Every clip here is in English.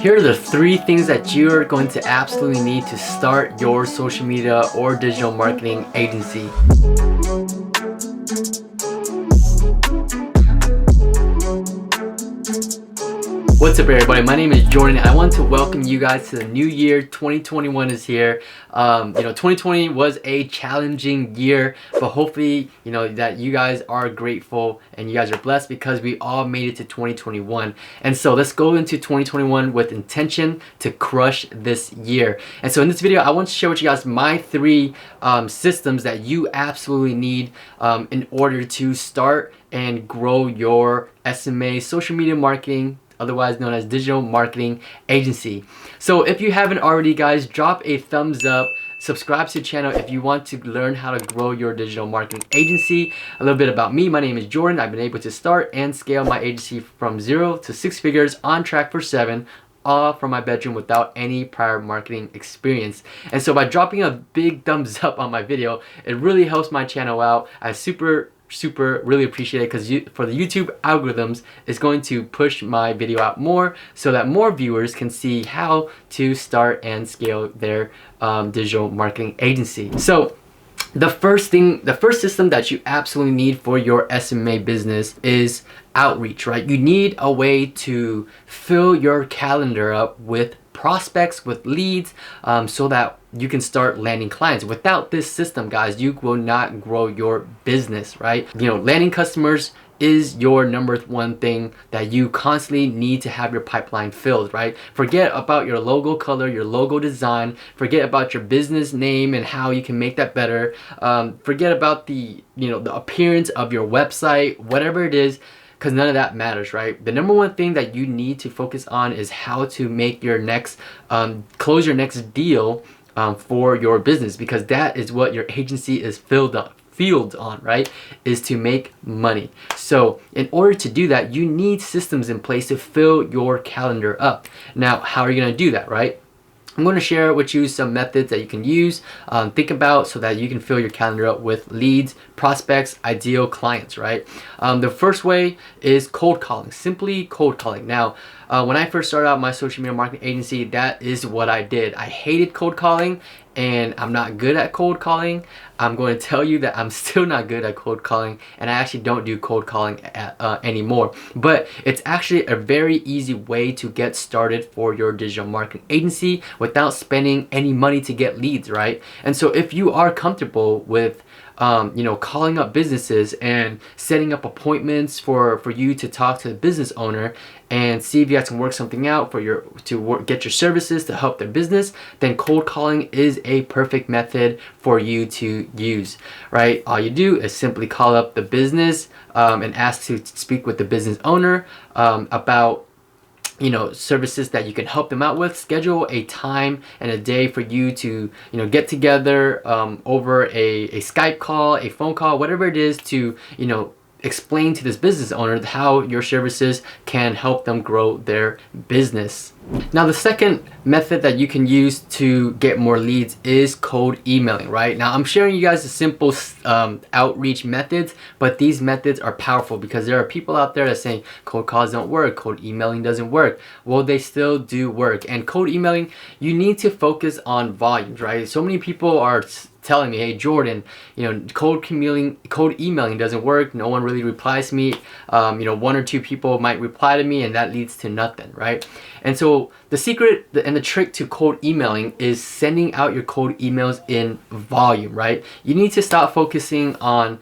Here are the 3 things that you're going to absolutely need to start your social media or digital marketing agency. What's up everybody, my name is Jordan and I want to welcome you guys to the new year. 2021 is here. 2020 was a challenging year, but hopefully that you guys are grateful and you guys are blessed because we all made it to 2021. And so let's go into 2021 with intention to crush this year. And so in this video I want to share with you guys my 3 systems that you absolutely need in order to start and grow your SMA social media marketing, otherwise known as digital marketing agency. So if you haven't already, guys, drop a thumbs up, subscribe to the channel if you want to learn how to grow your digital marketing agency. A little bit about me: my name is Jordan. I've been able to start and scale my agency from 0 to 6 figures, on track for 7, all from my bedroom without any prior marketing experience. And so by dropping a big thumbs up on my video, it really helps my channel out. I really appreciate it, because for the YouTube algorithms, it's going to push my video out more so that more viewers can see how to start and scale their digital marketing agency. So the first system that you absolutely need for your SMA business is outreach, right? You need a way to fill your calendar up with prospects, with leads, so that you can start landing clients. Without this system, guys, you will not grow your business, right? Landing customers is your number 1 thing that you constantly need to have your pipeline filled, right? Forget about your logo color, your logo design, forget about your business name and how you can make that better. Forget about the appearance of your website, whatever it is, because none of that matters, right? The number 1 thing that you need to focus on is how to make your next close your next deal for your business, because that is what your agency is field on, right? Is to make money. So in order to do that, you need systems in place to fill your calendar up. Now, how are you going to do that, right? I'm going to share with you some methods that you can use, think about, so that you can fill your calendar up with leads, prospects, ideal clients, right? The first way is cold calling, simply cold calling. Now, when I first started out my social media marketing agency, that is what I did. I hated cold calling, and I'm not good at cold calling. I'm going to tell you that I'm still not good at cold calling, and I actually don't do cold calling anymore. But it's actually a very easy way to get started for your digital marketing agency without spending any money to get leads, right? And so if you are comfortable with calling up businesses and setting up appointments for you to talk to the business owner and see if you guys can work something out for get your services to help their business, then cold calling is a perfect method for you to use, right? All you do is simply call up the business and ask to speak with the business owner about services that you can help them out with. Schedule a time and a day for you to get together over a Skype call, a phone call, whatever it is, to explain to this business owner how your services can help them grow their business. Now, the second method that you can use to get more leads is cold emailing, right? Now, I'm sharing you guys the simple outreach methods, but these methods are powerful because there are people out there that are saying cold calls don't work, cold emailing doesn't work. Well, they still do work. And cold emailing, you need to focus on volumes, right? So many people are telling me, hey Jordan, cold emailing doesn't work. No one really replies to me. 1 or 2 people might reply to me, and that leads to nothing, right? And so the secret and the trick to cold emailing is sending out your cold emails in volume, right? You need to stop focusing on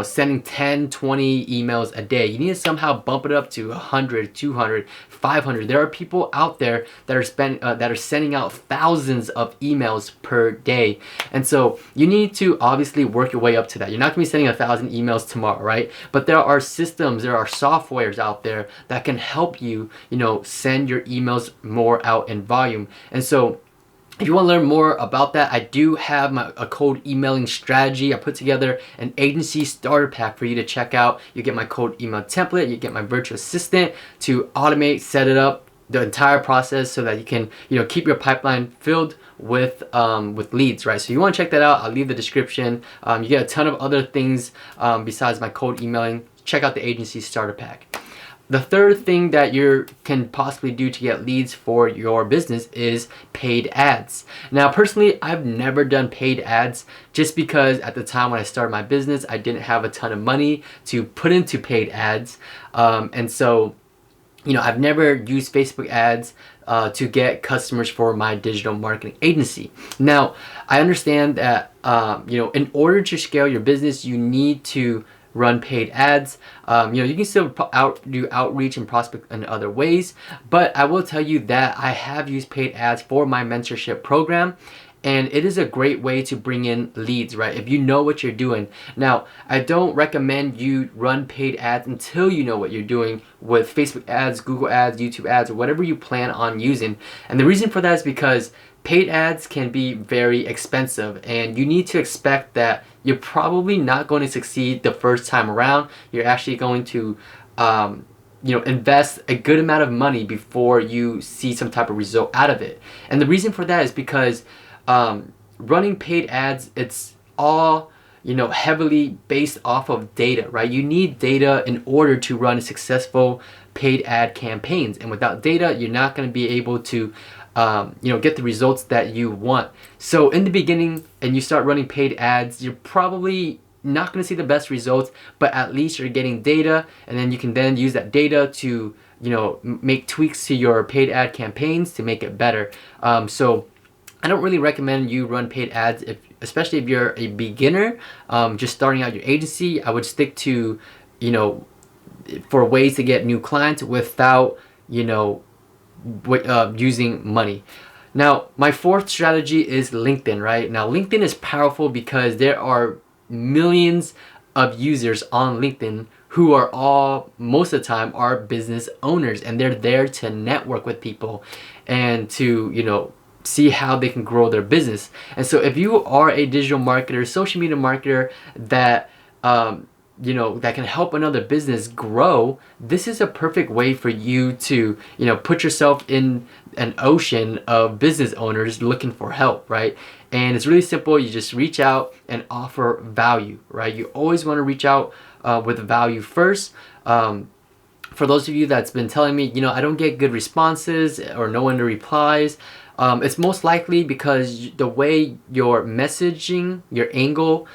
sending 10, 20 emails a day. You need to somehow bump it up to 100, 200, 500. There are people out there that are sending out thousands of emails per day. And so you need to obviously work your way up to that. You're not going to be sending 1,000 emails tomorrow, right? But there are systems, there are softwares out there that can help you, send your emails more out in volume. And so if you want to learn more about that, I do have a cold emailing strategy. I put together an agency starter pack for you to check out. You get my cold email template, you get my virtual assistant to automate, set it up, the entire process, so that you can keep your pipeline filled with leads, right? So you want to check that out. I'll leave the description. You get a ton of other things besides my cold emailing. Check out the agency starter pack. the third thing that you can possibly do to get leads for your business is paid ads. Now, personally, I've never done paid ads just because at the time when I started my business, I didn't have a ton of money to put into paid ads. And so, I've never used Facebook ads to get customers for my digital marketing agency. Now, I understand that, in order to scale your business, you need to run paid ads. You can still do outreach and prospect in other ways, but I will tell you that I have used paid ads for my mentorship program, and it is a great way to bring in leads, right? If you know what you're doing. Now, I don't recommend you run paid ads until you know what you're doing with Facebook ads, Google ads, YouTube ads, or whatever you plan on using. And the reason for that is because paid ads can be very expensive, and you need to expect that you're probably not going to succeed the first time around. You're actually going to invest a good amount of money before you see some type of result out of it. And the reason for that is because running paid ads, it's all heavily based off of data, right? You need data in order to run successful paid ad campaigns, and without data, you're not going to be able to get the results that you want. So in the beginning, and you start running paid ads, you're probably not going to see the best results, but at least you're getting data, and then you can then use that data to make tweaks to your paid ad campaigns to make it better. So I don't really recommend you run paid ads, especially if you're a beginner, just starting out your agency. I would stick to for ways to get new clients without using money. Now, my fourth strategy is LinkedIn, right? Now, LinkedIn is powerful because there are millions of users on LinkedIn who are all, most of the time, are business owners, and they're there to network with people and to, see how they can grow their business. And so if you are a digital marketer, social media marketer that that can help another business grow, this is a perfect way for you to, put yourself in an ocean of business owners looking for help, right? And it's really simple. You just reach out and offer value, right? You always want to reach out with value first. For those of you that's been telling me, I don't get good responses or no one replies, it's most likely because the way you're messaging, your angle,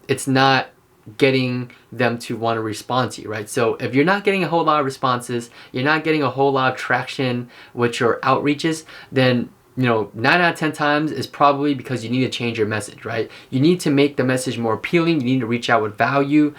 it's not getting them to want to respond to you, right? So if you're not getting a whole lot of responses, you're not getting a whole lot of traction with your outreaches, then 9 out of 10 times is probably because you need to change your message, right? You need to make the message more appealing. You need to reach out with value.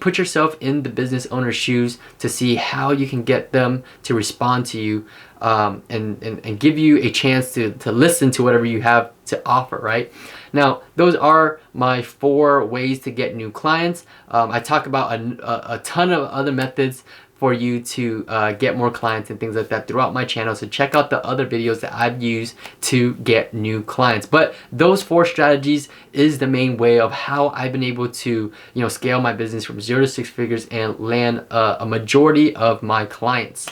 Put yourself in the business owner's shoes to see how you can get them to respond to you, and give you a chance to listen to whatever you have to offer, right? Now, those are my 4 ways to get new clients. I talk about a ton of other methods for you to get more clients and things like that throughout my channel. So check out the other videos that I've used to get new clients. But those 4 strategies is the main way of how I've been able to scale my business from 0 to 6 figures and land a majority of my clients.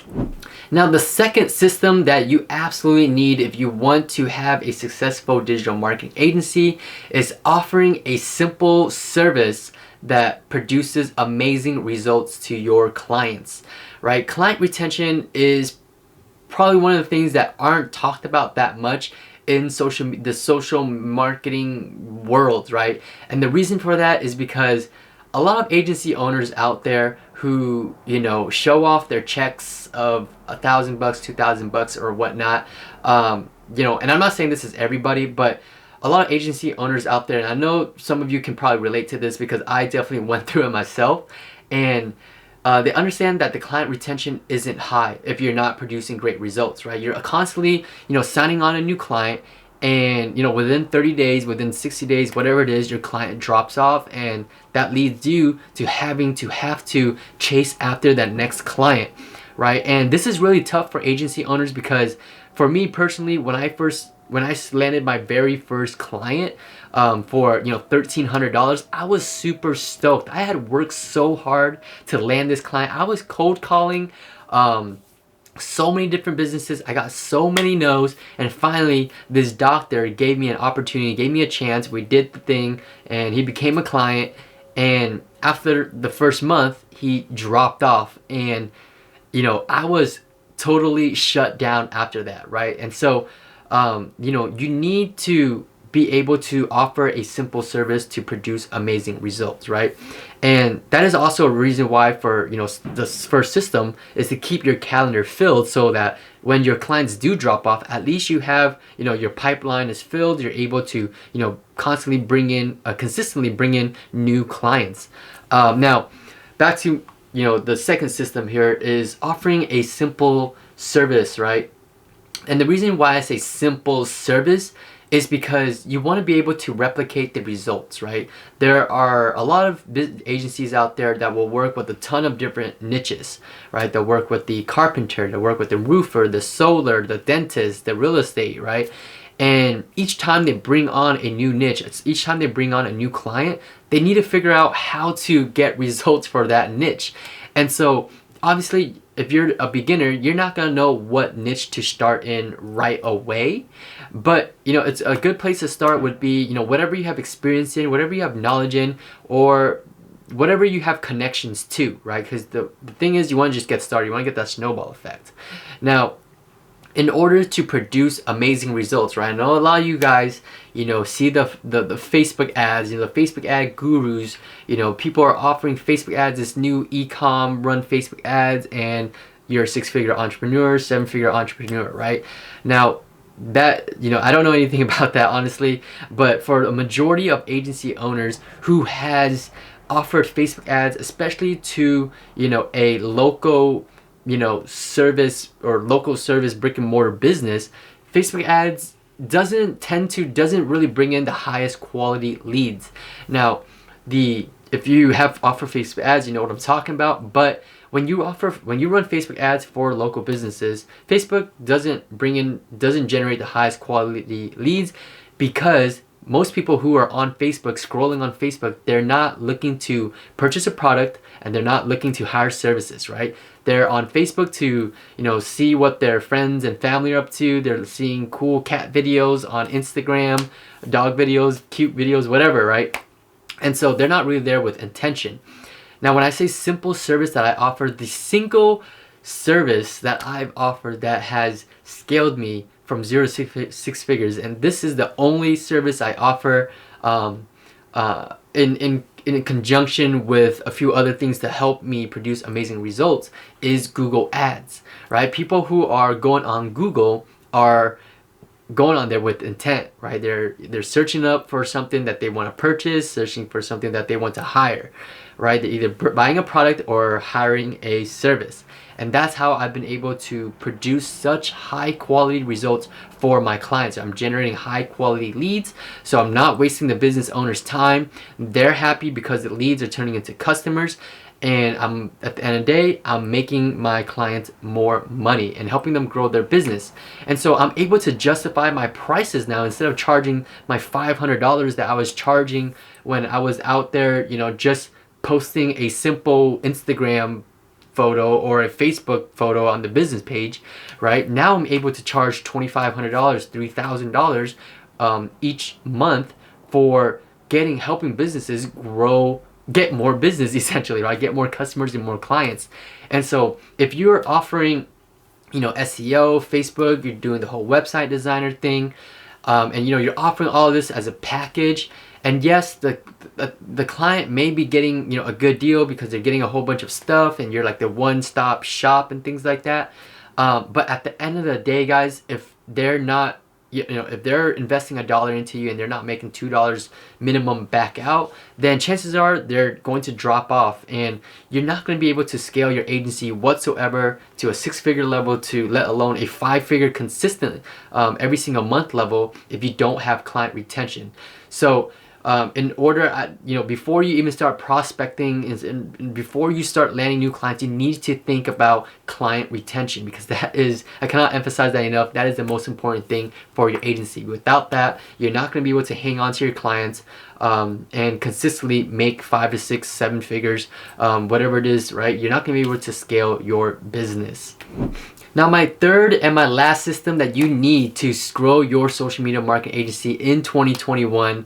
Now, the second system that you absolutely need if you want to have a successful digital marketing agency is offering a simple service that produces amazing results to your clients, right? Client retention is probably one of the things that aren't talked about that much in the social marketing world, right? And the reason for that is because a lot of agency owners out there who show off their checks of $1,000, $2,000 or whatnot, and I'm not saying this is everybody, but a lot of agency owners out there, and I know some of you can probably relate to this because I definitely went through it myself, and they understand that the client retention isn't high if you're not producing great results, right? You're constantly, signing on a new client, and within 30 days, within 60 days, whatever it is, your client drops off, and that leads you to having to chase after that next client, right? And this is really tough for agency owners because for me personally, when I landed my very first client for $1,300, I was super stoked. I had worked so hard to land this client. I was cold calling so many different businesses. I got so many no's, and finally this doctor gave me an opportunity, gave me a chance. We did the thing, and he became a client. And after the first month, he dropped off, and I was totally shut down after that, right? And so, you need to be able to offer a simple service to produce amazing results, right? And that is also a reason why for, the first system is to keep your calendar filled so that when your clients do drop off, at least you have, your pipeline is filled. You're able to, constantly consistently bring in new clients. Now, back to, the second system here is offering a simple service, right? And the reason why I say simple service is because you want to be able to replicate the results, right? There are a lot of agencies out there that will work with a ton of different niches, right? They'll work with the carpenter, they'll work with the roofer, the solar, the dentist, the real estate, right? And each time they bring on a new niche, each time they bring on a new client, they need to figure out how to get results for that niche. And so obviously, if you're a beginner, you're not gonna know what niche to start in right away. But it's a good place to start would be, whatever you have experience in, whatever you have knowledge in, or whatever you have connections to, right? Because the thing is, you want to just get started. You want to get that snowball effect. Now, in order to produce amazing results, right? I know a lot of you guys, see the Facebook ads, the Facebook ad gurus, people are offering Facebook ads, this new e-com, run Facebook ads, and you're a 6-figure entrepreneur, 7-figure entrepreneur, right? Now, that, I don't know anything about that, honestly, but for a majority of agency owners who has offered Facebook ads, especially to, a local service or local service brick and mortar business, Facebook ads doesn't really bring in the highest quality leads. Now, if you have offered Facebook ads, you know what I'm talking about. But when you run Facebook ads for local businesses, Facebook doesn't generate the highest quality leads, because most people who are on Facebook, scrolling on Facebook, they're not looking to purchase a product and they're not looking to hire services, right? They're on Facebook to, see what their friends and family are up to. They're seeing cool cat videos on Instagram, dog videos, cute videos, whatever, right? And so they're not really there with intention. Now, when I say simple service that I offer, the single service that I've offered that has scaled me from 0 to 6 figures, and this is the only service I offer in conjunction with a few other things to help me produce amazing results, is Google Ads, right? People who are going on Google are going on there with intent, right? They're searching up for something that they want to purchase, searching for something that they want to hire, right? They're either buying a product or hiring a service. And that's how I've been able to produce such high quality results for my clients. I'm generating high quality leads, so I'm not wasting the business owner's time. They're happy because the leads are turning into customers, and at the end of the day, I'm making my clients more money and helping them grow their business. And so I'm able to justify my prices now. Instead of charging my $500 that I was charging when I was out there, just posting a simple Instagram photo or a Facebook photo on the business page, right? Now I'm able to charge $2,500, $3,000 each month for helping businesses get more business, essentially, right? Get more customers and more clients. And so if you're offering, SEO, Facebook, you're doing the whole website designer thing, and you're offering all of this as a package, and yes, the client may be getting a good deal because they're getting a whole bunch of stuff, and you're like the one-stop shop and things like that. But at the end of the day, guys, if they're not, if they're investing $1 into you and they're not making $2 minimum back out, then chances are they're going to drop off, and you're not going to be able to scale your agency whatsoever to a 6-figure level, to let alone a 5-figure consistent every single month level, if you don't have client retention. So in order, before you even start prospecting and before you start landing new clients, you need to think about client retention, because that is, I cannot emphasize that enough, that is the most important thing for your agency. Without that, you're not going to be able to hang on to your clients and consistently make 5 to 6, 7 figures, whatever it is, right? You're not going to be able to scale your business. Now, my third and my last system that you need to grow your social media marketing agency in 2021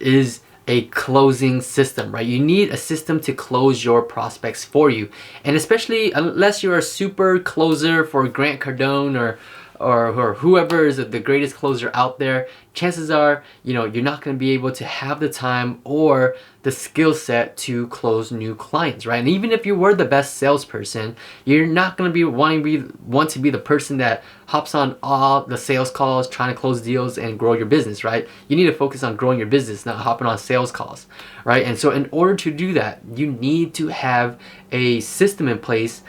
is a closing system, right? You need a system to close your prospects for you. And especially unless you're a super closer for Grant Cardone or whoever is the greatest closer out there, chances are, you're not going to be able to have the time or the skill set to close new clients, right? And even if you were the best salesperson, you're not going to be want to be the person that hops on all the sales calls trying to close deals and grow your business, right? You need to focus on growing your business, not hopping on sales calls, right? And so in order to do that, you need to have a system in place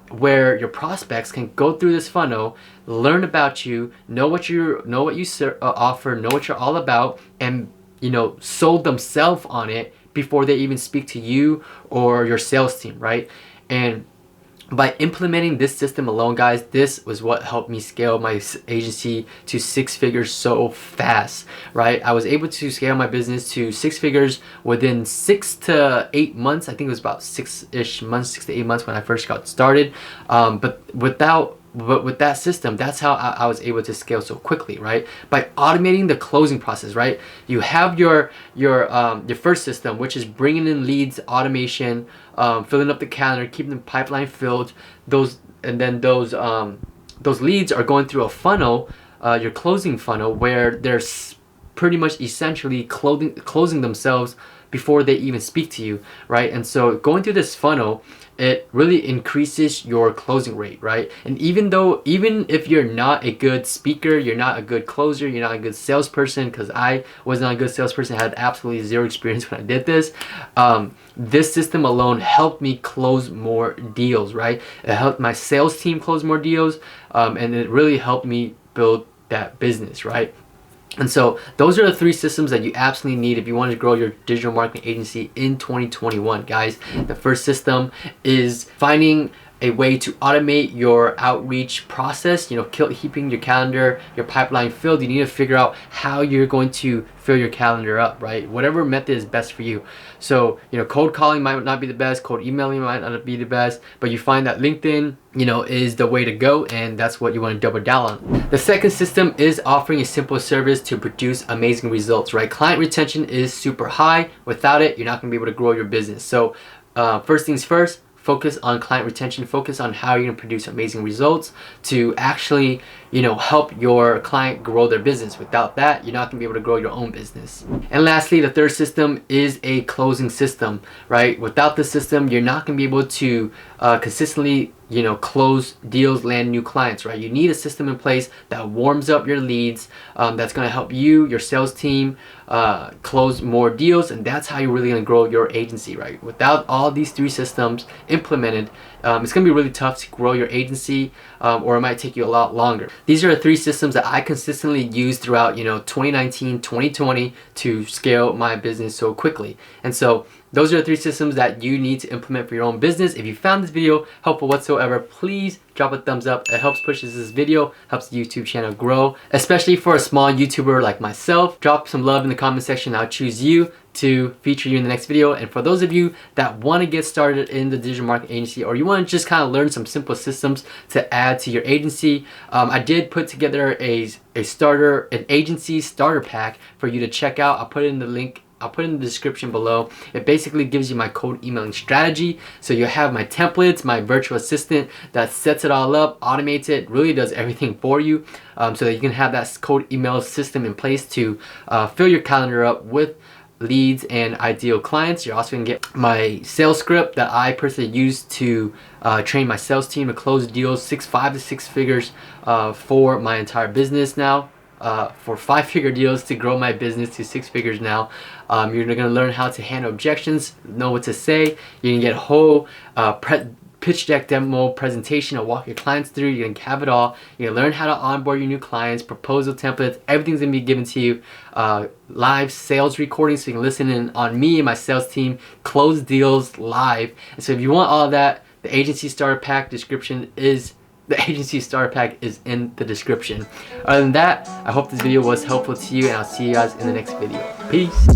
where your prospects can go through this funnel, learn about you, know what you offer, know what you're all about, and sold themselves on it before they even speak to you or your sales team, right? And by implementing this system alone, guys, this was what helped me scale my agency to 6 figures so fast, right? I was able to scale my business to 6 figures within 6 to 8 months. I think it was about 6-ish months, 6 to 8 months when I first got started. But with that system, that's how I was able to scale so quickly, right? By automating the closing process, right? You have your first system, which is bringing in leads, automation, filling up the calendar, keeping the pipeline filled. Those leads are going through a funnel, your closing funnel, where they're pretty much essentially closing themselves before they even speak to you, right? And so going through this funnel, it really increases your closing rate, right? And even if you're not a good speaker, you're not a good closer, you're not a good salesperson, because I was not a good salesperson, I had absolutely zero experience when I did this. This system alone helped me close more deals, right? It helped my sales team close more deals, and it really helped me build that business, right? And so those are the 3 systems that you absolutely need if you want to grow your digital marketing agency in 2021, guys. The first system is finding a way to automate your outreach process, keeping your calendar, your pipeline filled. You need to figure out how you're going to fill your calendar up, right? Whatever method is best for you. So, cold calling might not be the best, cold emailing might not be the best, but you find that LinkedIn, is the way to go, and that's what you want to double down on. The second system is offering a simple service to produce amazing results, right? Client retention is super high. Without it, you're not going to be able to grow your business. So, first things first, focus on client retention, focus on how you're going to produce amazing results to actually, help your client grow their business. Without that, you're not going to be able to grow your own business. And lastly, the third system is a closing system, right? Without the system, you're not going to be able to consistently close deals, land new clients, right? You need a system in place that warms up your leads, that's going to help you, your sales team, close more deals, and that's how you're really going to grow your agency, right? Without all these 3 systems implemented, it's going to be really tough to grow your agency, or it might take you a lot longer. These are the 3 systems that I consistently used throughout 2019, 2020 to scale my business so quickly. And so those are the 3 systems that you need to implement for your own business. If you found this video helpful whatsoever, please drop a thumbs up. It helps pushes this video, helps the YouTube channel grow, especially for a small YouTuber like myself. Drop some love in the comment section. I'll choose you to feature you in the next video. And for those of you that want to get started in the digital marketing agency, or you want to just kind of learn some simple systems to add to your agency, I did put together an agency starter pack for you to check out. I'll put it in the link. I'll put it in the description below. It basically gives you my cold emailing strategy. So you have my templates, my virtual assistant that sets it all up, automates it, really does everything for you, so that you can have that cold email system in place to fill your calendar up with leads and ideal clients. You're also gonna get my sales script that I personally use to train my sales team to close deals 5 to 6 figures for my entire business now. For 5-figure deals to grow my business to 6 figures now. You're gonna learn how to handle objections, know what to say. You can get a whole pitch deck demo presentation. I'll walk your clients through. You're gonna have it all. You're gonna learn how to onboard your new clients, proposal templates. Everything's gonna be given to you. Live sales recordings, so you can listen in on me and my sales team close deals live. And so if you want all of that, the agency starter pack is in the description. Other than that, I hope this video was helpful to you, and I'll see you guys in the next video. Peace.